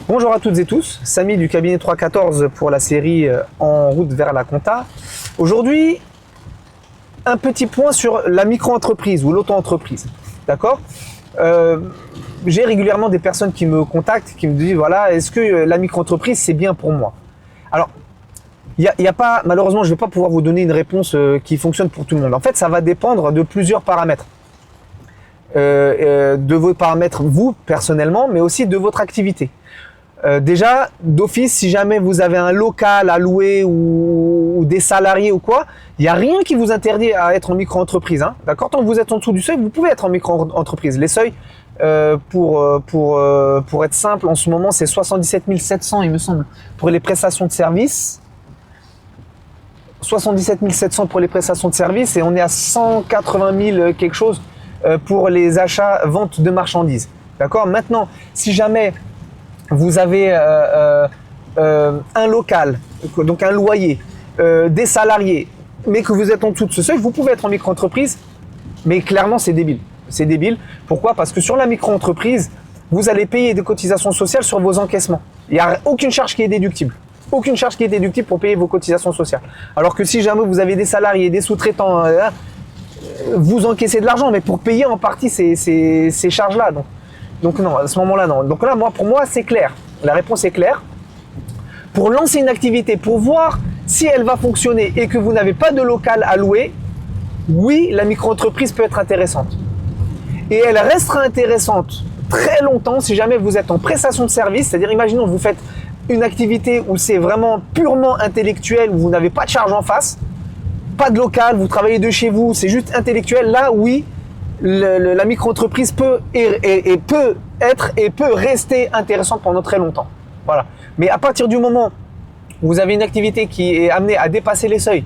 Bonjour à toutes et tous, Samy du cabinet 314 pour la série En route vers la compta. Aujourd'hui, un petit point sur la micro-entreprise ou l'auto-entreprise. D'accord J'ai régulièrement des personnes qui me contactent, qui me disent voilà, est-ce que la micro-entreprise c'est bien pour moi? Alors, il y a pas, malheureusement, je ne vais pas pouvoir vous donner une réponse qui fonctionne pour tout le monde. En fait, ça va dépendre de plusieurs paramètres. De vos paramètres, vous, personnellement, mais aussi de votre activité. Déjà, d'office, si jamais vous avez un local à louer ou des salariés ou quoi, il n'y a rien qui vous interdit à être en micro-entreprise. Hein, d'accord? Tant que vous êtes en dessous du seuil, vous pouvez être en micro-entreprise. Les seuils, pour être simple, en ce moment, c'est 77 700, il me semble, pour les prestations de services. 77 700 pour les prestations de services et on est à 180 000 quelque chose pour les achats, ventes de marchandises. D'accord? Maintenant, si jamais vous avez un local, donc un loyer, des salariés, mais que vous êtes en dessous de ce seuil, vous pouvez être en micro-entreprise, mais clairement c'est débile. C'est débile. Pourquoi? Parce que sur la micro-entreprise, vous allez payer des cotisations sociales sur vos encaissements. Il n'y a aucune charge qui est déductible. Aucune charge qui est déductible pour payer vos cotisations sociales. Alors que si jamais vous avez des salariés, des sous-traitants, vous encaissez de l'argent, mais pour payer en partie ces charges-là. Donc non, à ce moment-là, non. Donc là, pour moi, c'est clair. La réponse est claire. Pour lancer une activité, pour voir si elle va fonctionner et que vous n'avez pas de local à louer, oui, la micro-entreprise peut être intéressante. Et elle restera intéressante très longtemps si jamais vous êtes en prestation de service. C'est-à-dire, imaginons que vous faites une activité où c'est vraiment purement intellectuel, où vous n'avez pas de charge en face, pas de local, vous travaillez de chez vous, c'est juste intellectuel. Là, oui, la micro-entreprise peut rester intéressante pendant très longtemps. Voilà. Mais à partir du moment où vous avez une activité qui est amenée à dépasser les seuils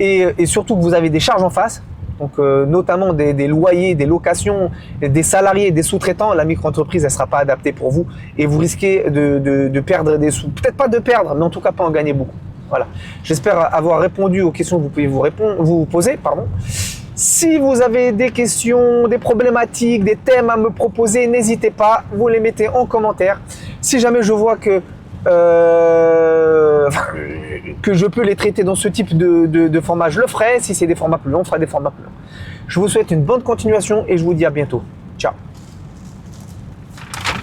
et surtout que vous avez des charges en face, donc notamment des loyers, des locations, des salariés, des sous-traitants, la micro-entreprise elle sera pas adaptée pour vous et vous risquez de perdre des sous. Peut-être pas de perdre, mais en tout cas pas en gagner beaucoup. Voilà. J'espère avoir répondu aux questions que vous pouvez vous poser. Pardon. Si vous avez des questions, des problématiques, des thèmes à me proposer, n'hésitez pas, vous les mettez en commentaire. Si jamais je vois que je peux les traiter dans ce type de format, je le ferai. Si c'est des formats plus longs, on fera des formats plus longs. Je vous souhaite une bonne continuation et je vous dis à bientôt.